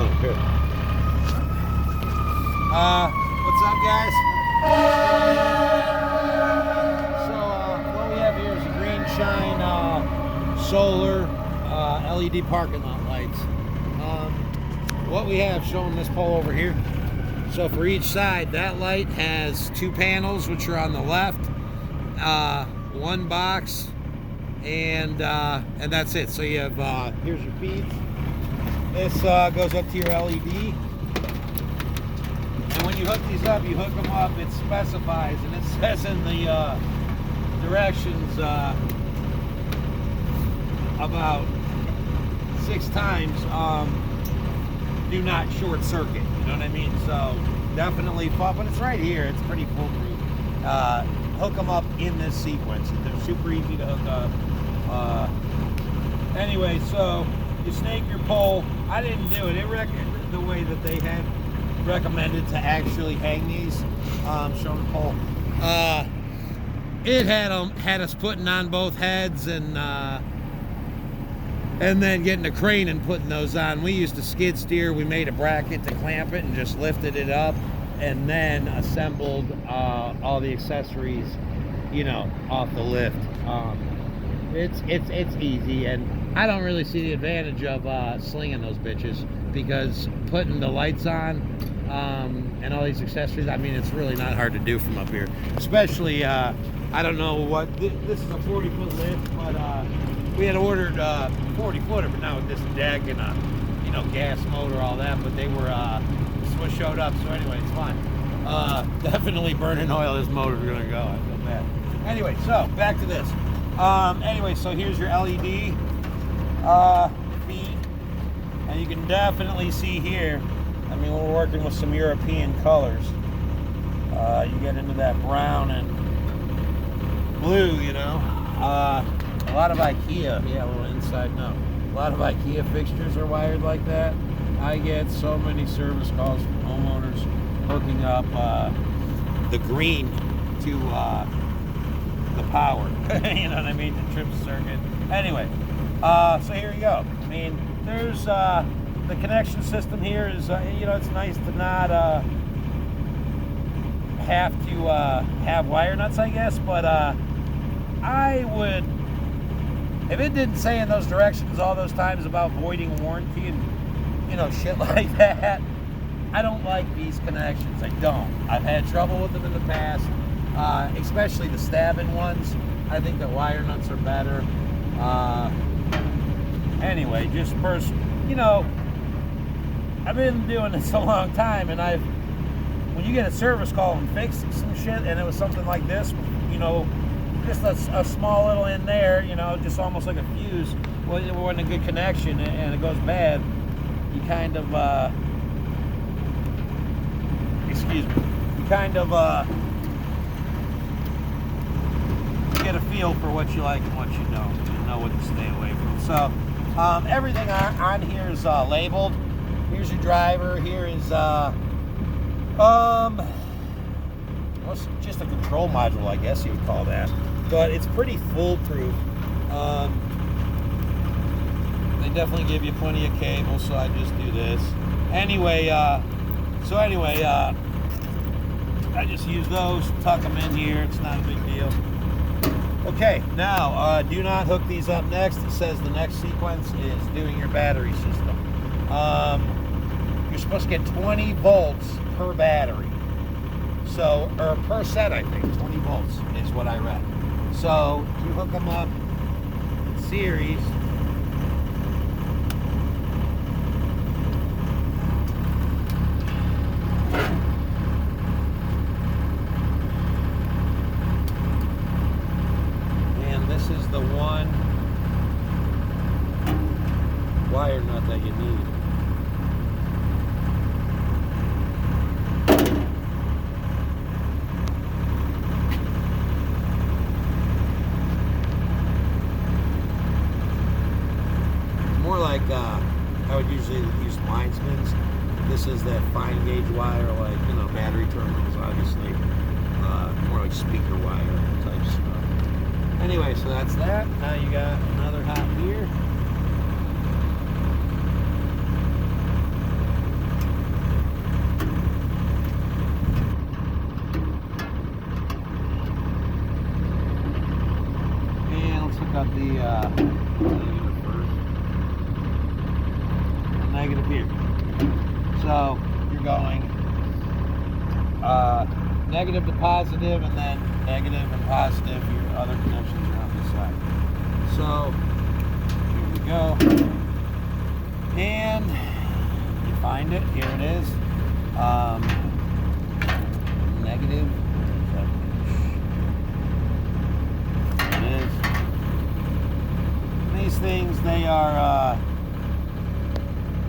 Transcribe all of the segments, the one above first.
Oh, here. What's up, guys? So, what we have here is a Greenshine solar LED parking lot lights. What we have, showing this pole over here. So for each side, that light has 2 panels, which are on the left, 1 box, and that's it. So you have here's your feeds. This goes up to your LED. And when you hook these up, you hook them up, it specifies, and it says in the directions about 6 times, do not short circuit, you know what I mean? So definitely, but it's right here, it's pretty foolproof. Hook them up in this sequence. They're super easy to hook up. Anyway, so you snake your pole. I didn't do it. The way that they had recommended to actually hang these, showing the pole. It had us putting on both heads and then getting a crane and putting those on. We used to skid steer. We made a bracket to clamp it and just lifted it up, and then assembled all the accessories, you know, off the lift. It's easy, and I don't really see the advantage of slinging those bitches, because putting the lights on and all these accessories, I mean, it's really not hard to do from up here. Especially, I don't know what, this is a 40-foot lift, but we had ordered 40-footer, but now with this deck and a, you know, gas motor, all that, but they were, this one showed up, so anyway, it's fine. Definitely burning oil, this motor's gonna go, I feel bad. Anyway, so, back to this. Anyway, so here's your LED feed, and you can definitely see here, I mean, we're working with some European colors. You get into that brown and blue, you know. A lot of IKEA, yeah, a little inside note. A lot of IKEA fixtures are wired like that. I get so many service calls from homeowners hooking up the green to the power. You know what I mean? To trip the circuit. Anyway, so here you go. I mean, there's the connection system here is, you know, it's nice to not have to have wire nuts, I guess, but I would, if it didn't say in those directions all those times about voiding warranty and, you know, shit like that, I don't like these connections. I don't. I've had trouble with them in the past, especially the stabbing ones. I think the wire nuts are better. Anyway, just first, you know, I've been doing this a long time, and when you get a service call and fix some shit, and it was something like this, you know, just a small little in there, you know, just almost like a fuse, well, it wasn't a good connection, and it goes bad, you kind of, excuse me, you kind of get a feel for what you like and what you don't, and know what to stay away from. So, everything on here is labeled. Here's your driver. Here is well, it's just a control module, I guess you would call that. But it's pretty foolproof. They definitely give you plenty of cable, so I just do this. Anyway, I just use those, tuck them in here. It's not a big deal. Okay, now do not hook these up next. It says the next sequence is doing your battery system. You're supposed to get 20 volts per battery. So, or per set, I think. 20 volts is what I read. So, you hook them up in series. And this is the one wire nut that you need. More like I would usually use linesmans. This is that fine gauge wire, like, you know, battery terminals, obviously. More like speaker wire type stuff. Anyway, so that's that. Now you got another hot here. negative here. So you're going negative to positive, and then negative and positive. Your other connections are on this side. So here we go. And you find it. Here it is. Negative. There it is. These things, they are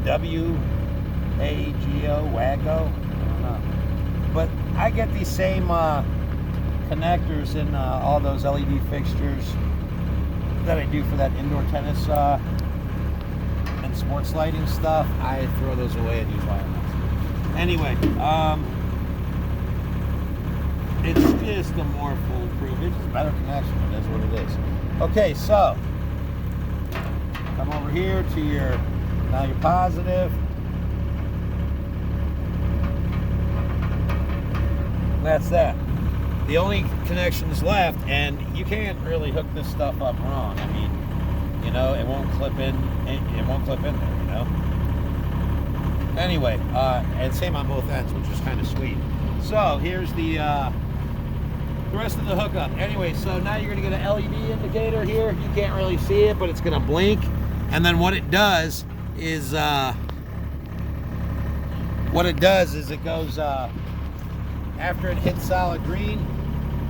WAGO. I don't know. But I get these same connectors in all those LED fixtures that I do for that indoor tennis and sports lighting stuff. I throw those away and use wire nuts. Anyway, it's just a more foolproof. It's just a better connection. It is what it is. Okay, so come over here to your, now your positive. That's that. The only connections left, and you can't really hook this stuff up wrong. I mean, you know, it won't clip in. It won't clip in there, you know. Anyway, and same on both ends, which is kind of sweet. So here's the rest of the hookup. Anyway, so now you're gonna get an LED indicator here. You can't really see it, but it's gonna blink. And then what it does is it goes after it hits solid green.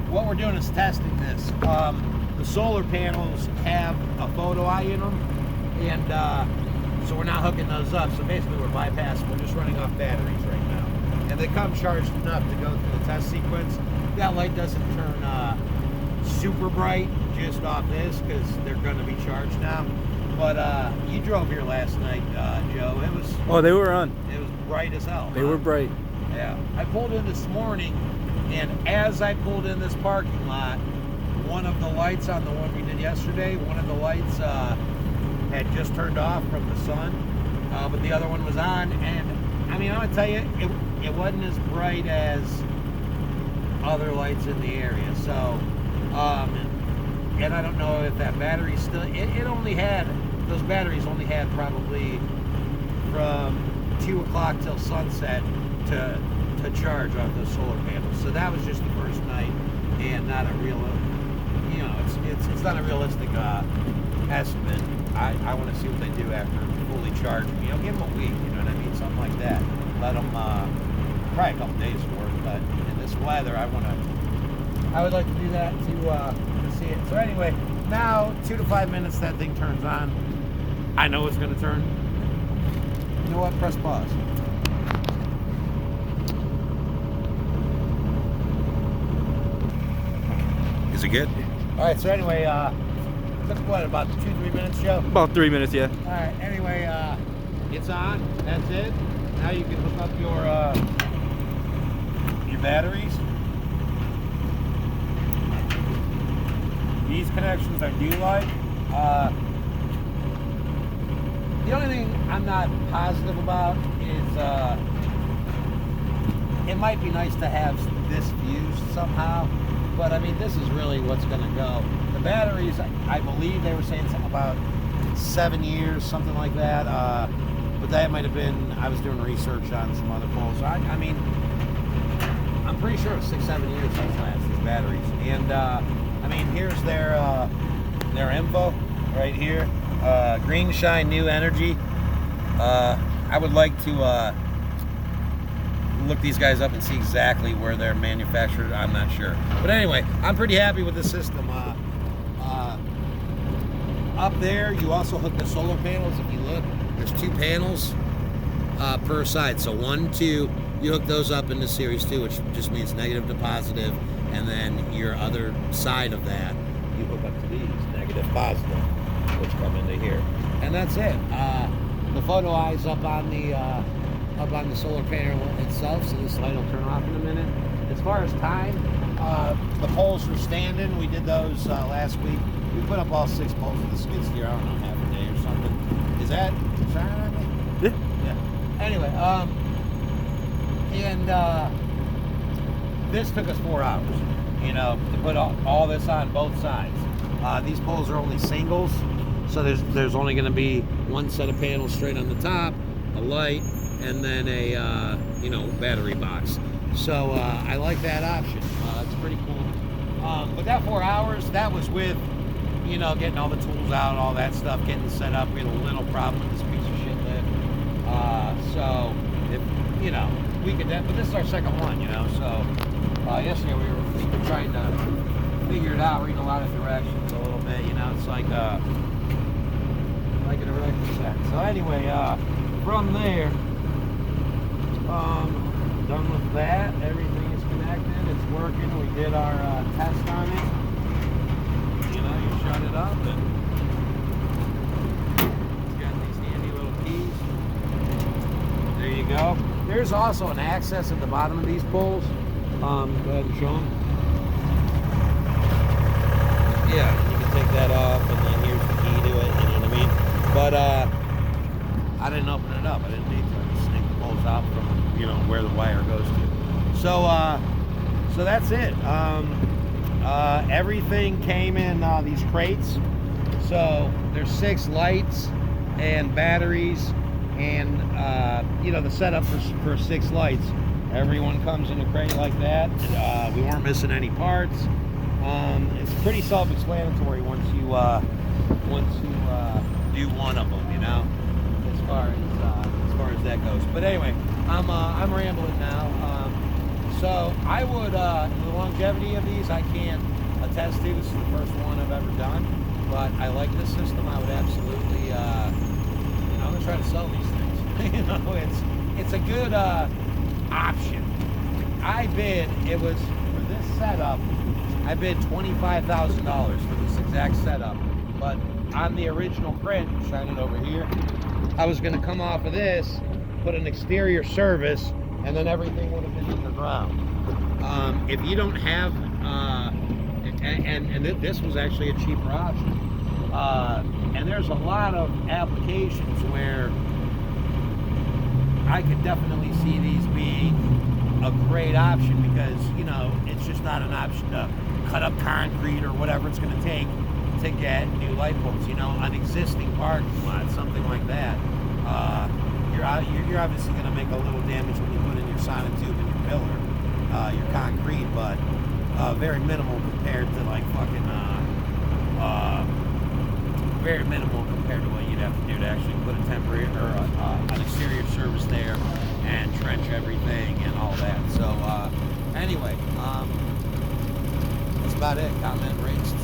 What we're doing is testing this. The solar panels have a photo eye in them, and so we're not hooking those up. So basically we're bypassing, we're just running off batteries right now. And they come charged enough to go through the test sequence. That light doesn't turn super bright just off this because they're gonna be charged now. But you drove here last night, Joe. It was, oh, they were on. It was bright as hell. They were bright. Yeah. I pulled in this morning, and as I pulled in this parking lot, one of the lights on the one we did yesterday, one of the lights had just turned off from the sun, but the other one was on. And I mean, I'm gonna tell you, it wasn't as bright as other lights in the area. So, and I don't know if that battery still, it only had, those batteries only had probably from 2 o'clock till sunset to charge off those solar panels. So that was just the first night, and not a real, you know, it's not a realistic estimate. I want to see what they do after fully charging. You know, give them a week, you know what I mean, something like that. Let them probably a couple days worth. But in this weather, I would like to do that to see it. So anyway, now 2 to 5 minutes that thing turns on. I know it's going to turn. You know what? Press pause. Is it good? All right. So anyway, took what, about 2-3 minutes, Joe? About 3 minutes, yeah. All right. Anyway, it's on. That's it. Now you can hook up your batteries. These connections I do like. The only thing I'm not positive about is it might be nice to have this fused somehow, but I mean, this is really what's going to go. The batteries, I believe they were saying something about 7 years, something like that, but that might have been, I was doing research on some other poles. I mean, I'm pretty sure it's 6-7 years these last, these batteries. And I mean, here's their info right here. Greenshine New Energy. I would like to look these guys up and see exactly where they're manufactured. I'm not sure, but anyway, I'm pretty happy with the system. Up there, you also hook the solar panels. If you look, there's 2 panels per side. So 1, 2. You hook those up into series 2, which just means negative to positive, and then your other side of that, you hook up to these negative, positive, which come into here, and that's it. The photo eye's up on the solar panel itself, so this light will turn off in a minute. As far as time, the poles are standing. We did those last week. We put up all 6 poles with the skid steer. I don't know, half a day or something. Is that shining on me? Yeah. Yeah. Anyway, and this took us 4 hours, you know, to put all this on both sides. These poles are only singles, so there's only going to be 1 set of panels straight on the top, a light, and then a battery box. So I like that option. It's pretty cool. But that 4 hours, that was with getting all the tools out, all that stuff, getting set up. We had a little problem with this piece of shit lift. So if we could, but this is our second one, So yesterday we were trying to figure it out, reading a lot of directions a little bit. It's like a director set. So anyway, from there, done with that. Everything is connected. It's working. We did our test on it. You shut it up, and it's got these handy little keys. There you go. There's also an access at the bottom of these poles. Go ahead and show them. Yeah, you can take that off, and then here's the key to it. You know what I mean? But I didn't open it up. I didn't need to. I just snake the poles out from where the wire goes to. So that's it. Everything came in these crates. So there's 6 lights and batteries, and the setup for 6 lights. Everyone comes in a crate like that. We weren't missing any parts. It's pretty self-explanatory once you do one of them, as far as that goes. But anyway, I'm rambling now. So I would the longevity of these I can't attest to. This is the first one I've ever done, but I like this system. I would absolutely I'm gonna try to sell these things. It's a good option. It was for this setup, I bid $25,000 for this exact setup, but on the original print, shine it over here, I was going to come off of this, put an exterior service, and then everything would have been underground. If you don't have, this was actually a cheaper option, and there's a lot of applications where I could definitely see these being a great option, because it's just not an option to cut up concrete or whatever it's going to take to get new light bulbs. On existing parking lots, something like that. You're obviously going to make a little damage when you put in your sonotube and your pillar, your concrete, but very minimal compared to very minimal compared to what you'd have to do to actually put a temporary or an exterior service there and trench everything and all that. So anyway, that's about it. Comment, rate, subscribe.